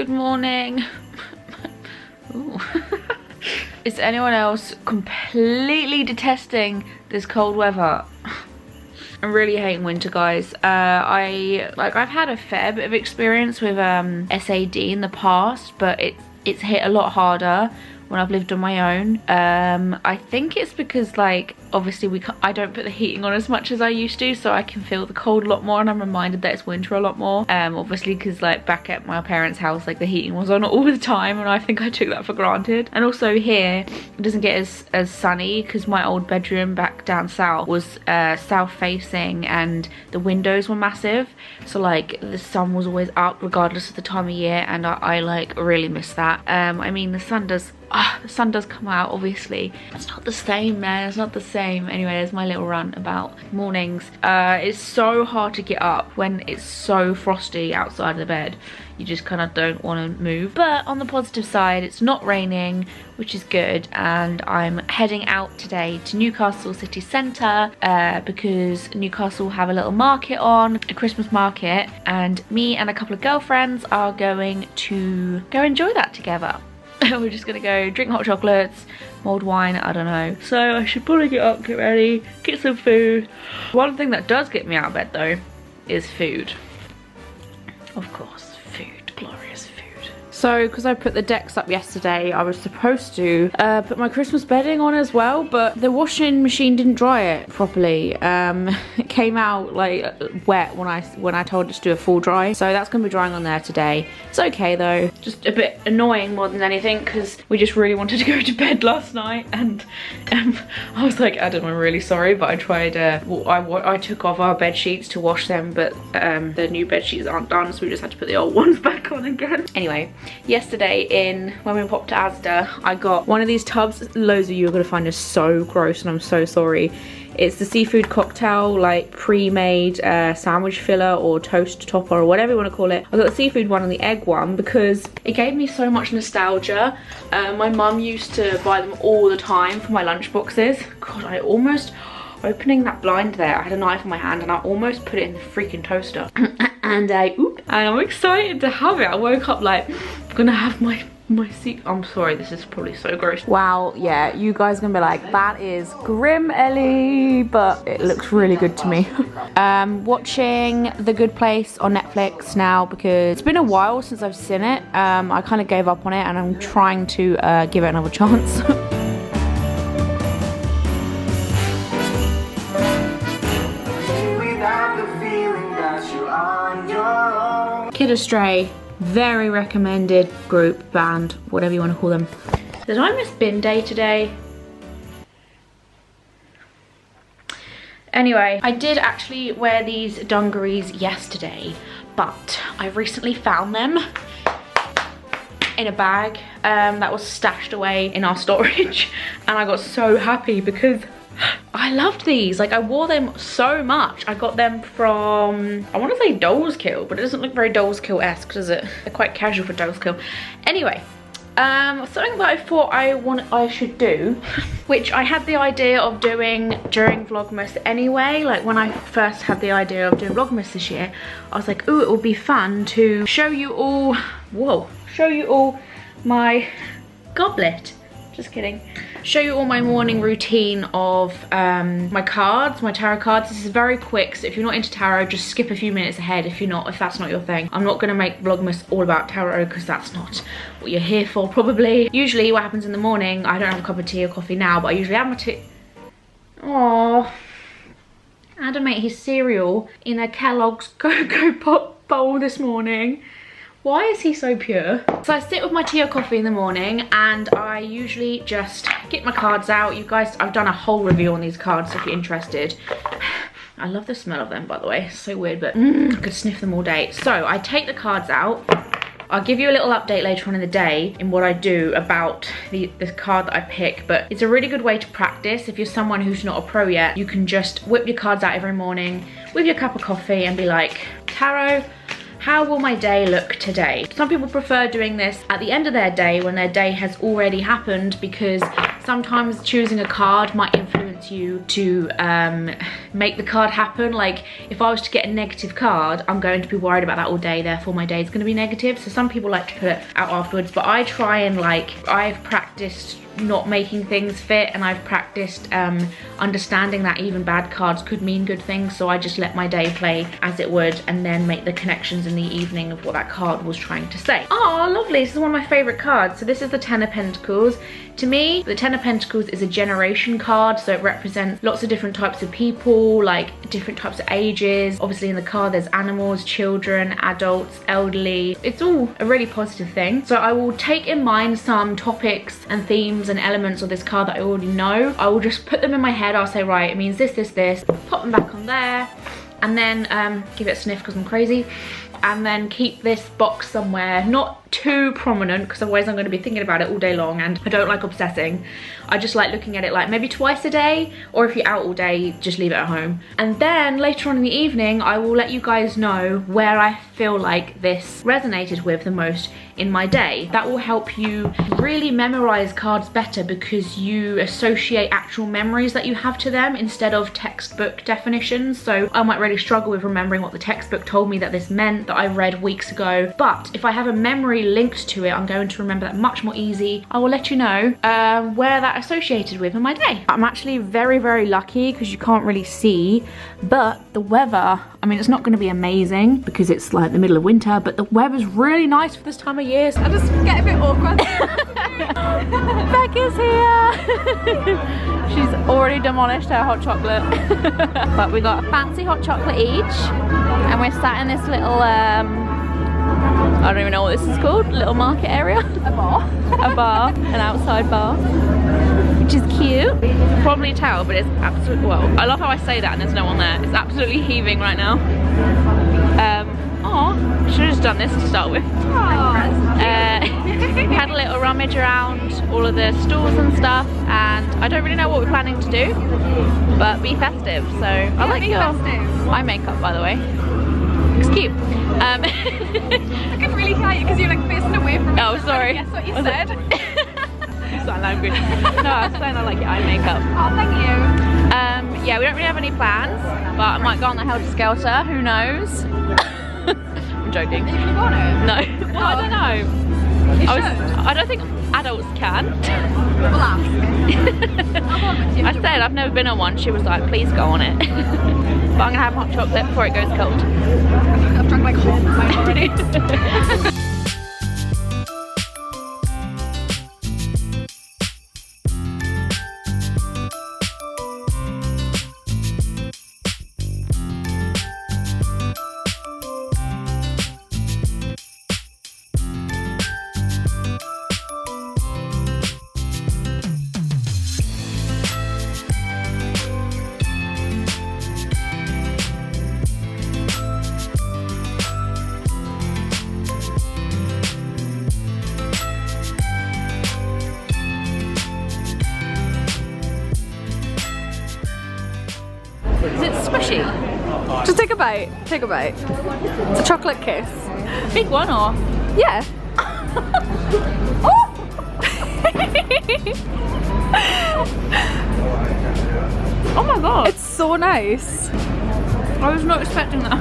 Good morning. Is anyone else completely detesting this cold weather? I'm really hating winter, guys. I've had a fair bit of experience with SAD in the past, but it's hit a lot harder when I've lived on my own. I think it's because, like, obviously I don't put the heating on as much as I used to, so I can feel the cold a lot more, and I'm reminded that it's winter a lot more. Obviously because, like, back at my parents' house, like, the heating was on all the time, and I think I took that for granted. And also here it doesn't get as sunny because my old bedroom back down south was south facing, and the windows were massive, so like the sun was always up regardless of the time of year, and I like really miss that. I mean, the sun does come out, obviously. It's not the same, man. It's not the same. Anyway, there's my little rant about mornings. It's so hard to get up when it's so frosty outside of the bed. You just kind of don't want to move. But on the positive side, it's not raining, which is good, and I'm heading out today to Newcastle city centre because Newcastle have a little market on, a Christmas market, and me and a couple of girlfriends are going to go enjoy that together. We're just gonna go drink hot chocolates, mulled wine, I don't know. So I should probably get up, get ready, get some food. One thing that does get me out of bed though is food. Of course, food, glorious food. So, because I put the decks up yesterday, I was supposed to put my Christmas bedding on as well, but the washing machine didn't dry it properly. It came out like wet when I told it to do a full dry, so that's gonna be drying on there today. It's okay though, just a bit annoying more than anything because we just really wanted to go to bed last night, and I was like, Adam, I'm really sorry, but I tried. I took off our bed sheets to wash them, but the new bed sheets aren't done, so we just had to put the old ones back on again. Anyway. Yesterday when we popped to Asda, I got one of these tubs. Loads of you are gonna find this so gross, and I'm so sorry. It's the seafood cocktail, like pre-made sandwich filler or toast topper or whatever you want to call it. I got the seafood one and the egg one because it gave me so much nostalgia. My mum used to buy them all the time for my lunch boxes. God, I almost, opening that blind there, I had a knife in my hand and I almost put it in the freaking toaster. And I'm excited to have it. I woke up like, I'm gonna have my seat. I'm sorry, this is probably so gross. Wow, yeah, you guys are gonna be like, that is grim, Ellie, but it looks really good to me. Watching The Good Place on Netflix now because it's been a while since I've seen it. I kind of gave up on it, and I'm trying to give it another chance. Kid Astray, very recommended group, band, whatever you want to call them. Did I miss bin day today? Anyway, I did actually wear these dungarees yesterday, but I recently found them in a bag that was stashed away in our storage, and I got so happy because I loved these. Like, I wore them so much. I got them from, I want to say Doleskill, but it doesn't look very Doleskill-esque, does it? They're quite casual for Doleskill. Anyway, something that I thought I should do, which I had the idea of doing during Vlogmas anyway. Like, when I first had the idea of doing Vlogmas this year, I was like, ooh, it would be fun to show you all, show you all my goblet. Just kidding. Show you all my morning routine of my cards, my tarot cards. This is very quick, so if you're not into tarot, just skip a few minutes ahead if that's not your thing. I'm not gonna make Vlogmas all about tarot because that's not what you're here for, probably. Usually what happens in the morning, I don't have a cup of tea or coffee now, but I usually have my tea. Aww. Adam ate his cereal in a Kellogg's Cocoa Pop bowl this morning. Why is he so pure? So I sit with my tea or coffee in the morning, and I usually just get my cards out. You guys, I've done a whole review on these cards if you're interested. I love the smell of them, by the way. It's so weird, but I could sniff them all day. So I take the cards out. I'll give you a little update later on in the day in what I do about the card that I pick, but it's a really good way to practice. If you're someone who's not a pro yet, you can just whip your cards out every morning with your cup of coffee and be like, tarot, how will my day look today? Some people prefer doing this at the end of their day when their day has already happened, because sometimes choosing a card might influence you to make the card happen. Like if I was to get a negative card, I'm going to be worried about that all day, therefore my day is going to be negative. So some people like to put it out afterwards, but I try and like, I've practiced not making things fit, and I've practiced understanding that even bad cards could mean good things. So I just let my day play as it would, and then make the connections in the evening of what that card was trying to say. Oh, lovely. This is one of my favorite cards. So this is the Ten of Pentacles. To me, the Ten of Pentacles is a generation card, so it represents lots of different types of people, like different types of ages. Obviously in the card there's animals, children, adults, elderly. It's all a really positive thing. So I will take in mind some topics and themes and elements of this card that I already know. I will just put them in my head. I'll say, right, it means this, this, this. Pop them back on there, and then give it a sniff because I'm crazy. And then keep this box somewhere, not too prominent, because otherwise I'm going to be thinking about it all day long, and I don't like obsessing. I just like looking at it like maybe twice a day, or if you're out all day, just leave it at home. And then later on in the evening, I will let you guys know where I feel like this resonated with the most in my day. That will help you really memorize cards better, because you associate actual memories that you have to them instead of textbook definitions. So I might really struggle with remembering what the textbook told me that this meant, that I read weeks ago. But if I have a memory linked to it, I'm going to remember that much more easy. I will let you know where that associated with in my day. I'm actually very, very lucky because you can't really see, but the weather, I mean, it's not going to be amazing because it's like the middle of winter, but the weather's really nice for this time of year. So I just get a bit awkward. Becca's here. She's already demolished her hot chocolate. But we got a fancy hot chocolate each, and we're sat in this little I don't even know what this is called, little market area. A bar. A bar, an outside bar, which is cute. You can probably tell, but it's absolutely, well, I love how I say that and there's no one there. It's absolutely heaving right now. Should have just done this to start with. Had a little rummage around all of the stores and stuff, and I don't really know what we're planning to do, but be festive. So I like your eye makeup, by the way. It's cute. I couldn't really hear you because you're like facing away from me. Oh, sorry. Guess what you said. You sound language. No, I was saying I like your eye makeup. Oh, thank you. Yeah, we don't really have any plans, but I might go on the Helter Skelter. Who knows? I'm joking. Are you gonna go on it? No. Well, I don't know. I don't think adults can. We'll ask. I'll go on with you. I said I've never been on one. She was like, please go on it. But I'm gonna have hot chocolate before it goes cold. I've drunk like half of mine already. Is it squishy? Just take a bite. Take a bite. It's a chocolate kiss. Big one or? Yeah. Oh my god. It's so nice. I was not expecting that.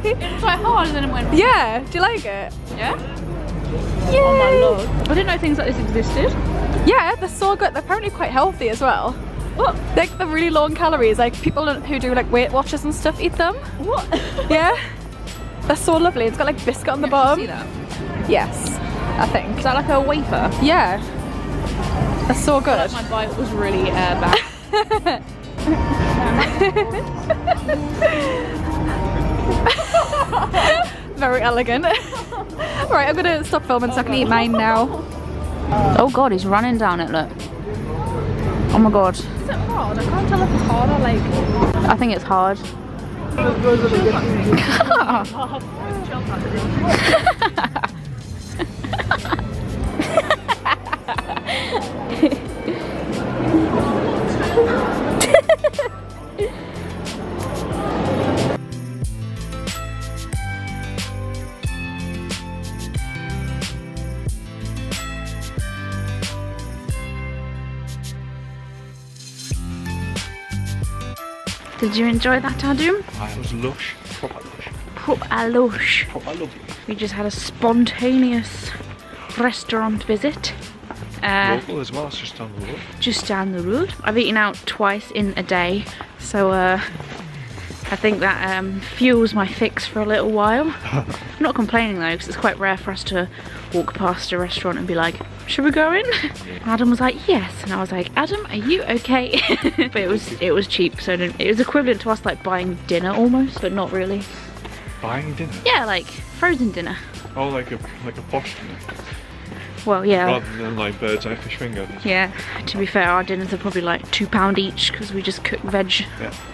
It's like hard and then it went. Yeah. Do you like it? Yeah? Yay. Oh my lord. I didn't know things like this existed. Yeah, they're so good. They're apparently quite healthy as well. What? Like they're really low in calories. Like people who do like Weight Watchers and stuff eat them. What? Yeah. They're so lovely. It's got like biscuit on the bottom. See that? Yes, I think. Is that like a wafer? Yeah. They're so I good. feel like my bite was really bad. Very elegant. Right, I'm gonna stop filming so I can eat mine now. Oh god, he's running down it, look. Oh my god. Is it hard? I can't tell if it's hard or like... I think it's hard. Did you enjoy that, Adam? It was lush, proper lush. Proper lush. Proper lovely. We just had a spontaneous restaurant visit. Local as well, it's just down the road. Just down the road. I've eaten out twice in a day, so I think that fuels my fix for a little while. I'm not complaining though, because it's quite rare for us to walk past a restaurant and be like, should we go in? And Adam was like, yes. And I was like, Adam, are you okay? But it was cheap, so it was equivalent to us like buying dinner almost, but not really. Buying dinner? Yeah, like frozen dinner. Oh, like a posh dinner. Well, yeah. Rather than like bird's eye fish fingers. Yeah, to be fair, our dinners are probably like £2 each because we just cook veg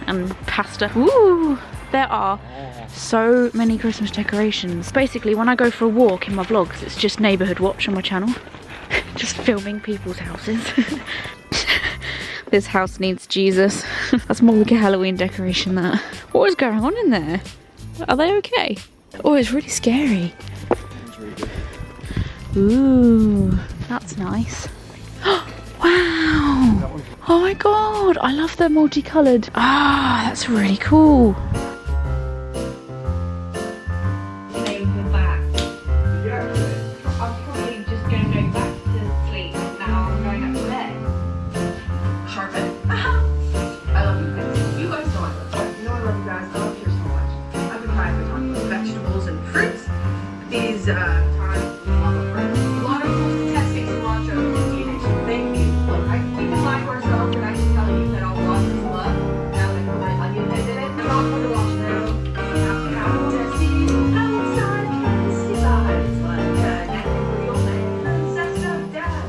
and pasta. Ooh, there are so many Christmas decorations. Basically, when I go for a walk in my vlogs, it's just neighbourhood watch on my channel. Just filming people's houses. This house needs Jesus. That's more like a Halloween decoration, that. What is going on in there? Are they okay? Oh, it's really scary. It's really good. Ooh, that's nice. Wow! Oh my god, I love the multicoloured. Ah, that's really cool. I'm probably just going to go back to sleep. Now I'm going up to bed. Sharpen. I love you guys. You guys know I love you. You know I love you guys. I love you so much. I've been trying to talk about vegetables and fruits. These times, a lot of testing and launch of teenage. Thank you. Look, I keep in mind for ourselves, and I can tell you that I'll watch this love. Now that put my onion head in it, I'm not going to watch now. How to see outside can see life. It's like natural real man, obsessed of dad.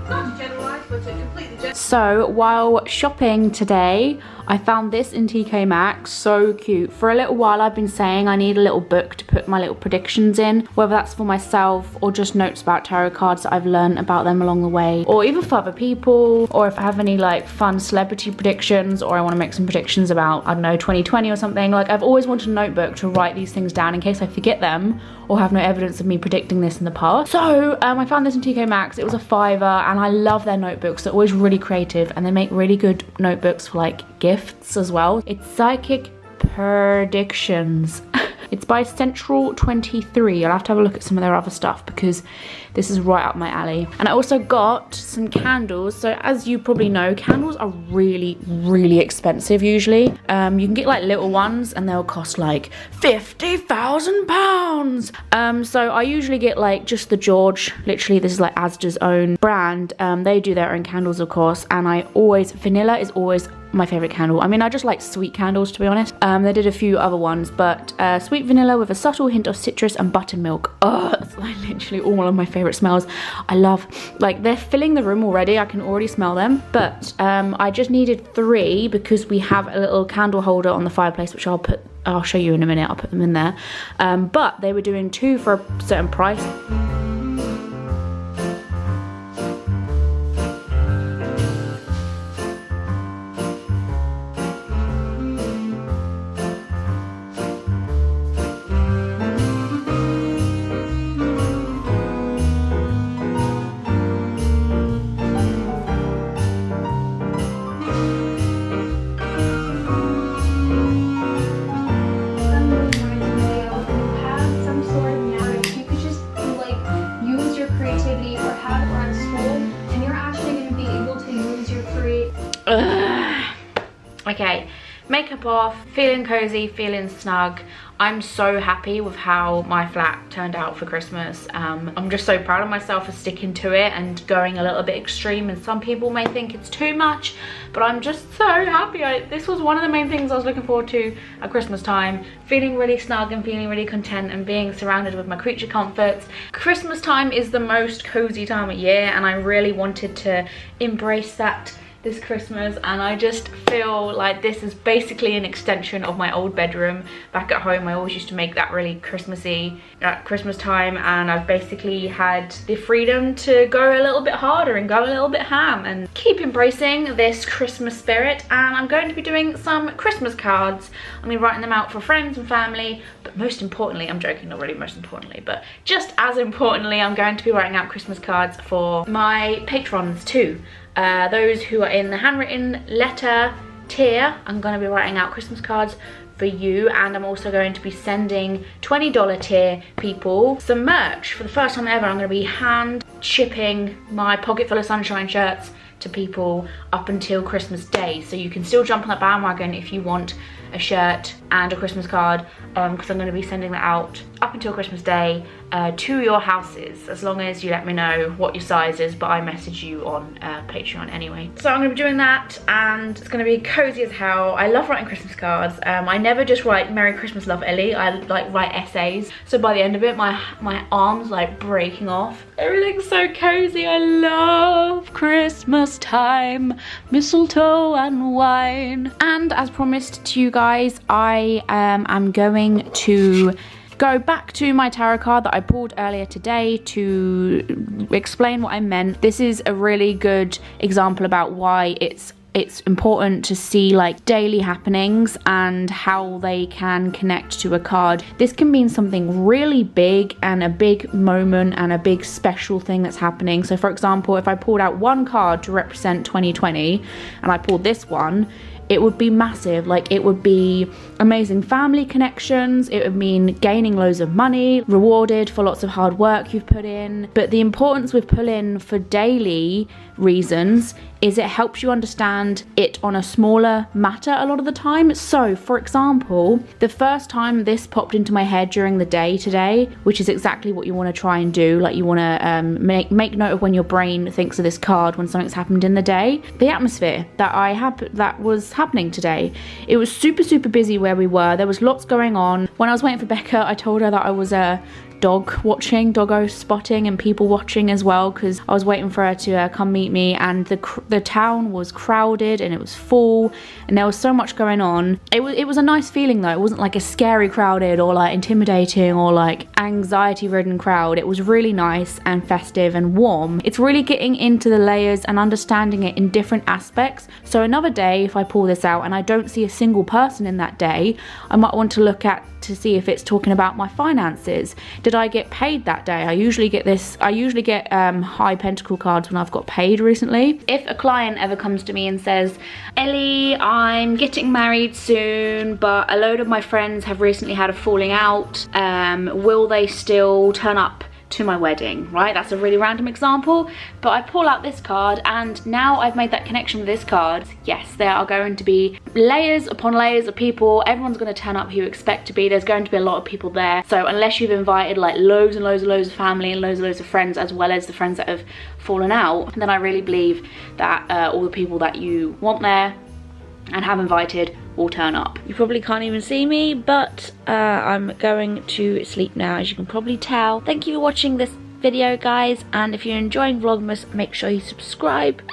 Not to generalize, but to completely generalize. So while shopping today, I found this in TK Maxx, so cute. For a little while I've been saying I need a little book to put my little predictions in, whether that's for myself or just notes about tarot cards that I've learned about them along the way, or even for other people, or if I have any like fun celebrity predictions, or I want to make some predictions about, I don't know, 2020 or something. Like, I've always wanted a notebook to write these things down in case I forget them or have no evidence of me predicting this in the past. So I found this in TK Maxx. It was a £5 and I love their notebooks. They're always really creative and they make really good notebooks for like gifts as well. It's Psychic Predictions. It's by Central 23. I'll have to have a look at some of their other stuff because this is right up my alley. And I also got some candles. So as you probably know, candles are really, really expensive usually. You can get like little ones and they'll cost like £50,000. So I usually get like just the George. Literally, this is like Asda's own brand. They do their own candles, of course. And vanilla is always my favorite candle. I mean, I just like sweet candles, to be honest. They did a few other ones, but sweet vanilla with a subtle hint of citrus and buttermilk. Oh, that's like literally all of my favorite smells. I love, like, they're filling the room already. I can already smell them, but I just needed 3 because we have a little candle holder on the fireplace, which I'll show you in a minute. I'll put them in there. But they were doing 2 for a certain price. Okay, makeup off, feeling cozy, feeling snug. I'm so happy with how my flat turned out for Christmas. I'm just so proud of myself for sticking to it and going a little bit extreme, and some people may think it's too much, but I'm just so happy. This was one of the main things I was looking forward to at Christmas time, feeling really snug and feeling really content and being surrounded with my creature comforts. Christmas time is the most cozy time of year, and I really wanted to embrace that this Christmas, and I just feel like this is basically an extension of my old bedroom. Back at home I always used to make that really Christmassy at Christmas time, and I've basically had the freedom to go a little bit harder and go a little bit ham and keep embracing this Christmas spirit. And I'm going to be doing some Christmas cards. I mean, writing them out for friends and family, but most importantly, I'm joking, not really most importantly, but just as importantly, I'm going to be writing out Christmas cards for my patrons too. Those who are in the handwritten letter tier, I'm going to be writing out Christmas cards for you, and I'm also going to be sending $20 tier people some merch. For the first time ever, I'm going to be hand shipping my Pocket Full of Sunshine shirts to people up until Christmas Day, so you can still jump on that bandwagon if you want a shirt and a Christmas card, because I'm going to be sending that out up until Christmas Day to your houses, as long as you let me know what your size is, but I message you on Patreon anyway. So I'm going to be doing that, and it's going to be cozy as hell. I love writing Christmas cards. I never just write Merry Christmas, Love Ellie. I like write essays, so by the end of it my arms like breaking off. Everything's so cozy. I love Christmas time, mistletoe and wine. And as promised to you guys, I am going to go back to my tarot card that I pulled earlier today to explain what I meant. This is a really good example about why it's important to see like daily happenings and how they can connect to a card. This can mean something really big and a big moment and a big special thing that's happening. So for example, if I pulled out one card to represent 2020 and I pulled this one, it would be massive. Like, it would be amazing family connections, it would mean gaining loads of money, rewarded for lots of hard work you've put in. But the importance with pull-in for daily reasons is it helps you understand it on a smaller matter a lot of the time. So for example, the first time this popped into my head during the day today, which is exactly what you want to try and do, like you want to make note of when your brain thinks of this card when something's happened in the day. The atmosphere that was happening today, it was super busy where we were. There was lots going on. When I was waiting for Becca, I told her that I was doggo spotting and people watching as well, because I was waiting for her to come meet me, and the town was crowded and it was full and there was so much going on. It was a nice feeling though. It wasn't like a scary crowded or like intimidating or like anxiety ridden crowd. It was really nice and festive and warm. It's really getting into the layers and understanding it in different aspects. So another day, if I pull this out and I don't see a single person in that day, I might want to look at to see if it's talking about my finances. Did I get paid that day? I usually get high pentacle cards when I've got paid recently. If a client ever comes to me and says, Ellie, I'm getting married soon, but a load of my friends have recently had a falling out, will they still turn up to my wedding, right? That's a really random example, but I pull out this card and now I've made that connection with this card. Yes, there are going to be layers upon layers of people. Everyone's going to turn up who you expect to be. There's going to be a lot of people there. So unless you've invited like loads and loads of family and loads of friends, as well as the friends that have fallen out, then I really believe that all the people that you want there and have invited will turn up. You probably can't even see me, but I'm going to sleep now, as you can probably tell. Thank you for watching this video, guys, and if you're enjoying Vlogmas, make sure you subscribe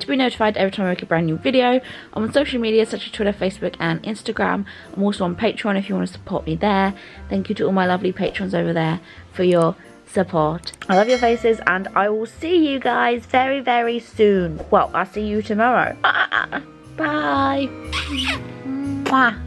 to be notified every time I make a brand new video. I'm on social media such as Twitter, Facebook and Instagram. I'm also on Patreon if you want to support me there. Thank you to all my lovely patrons over there for your support. I love your faces and I will see you guys very soon. Well, I'll see you tomorrow. Bye. Mwah.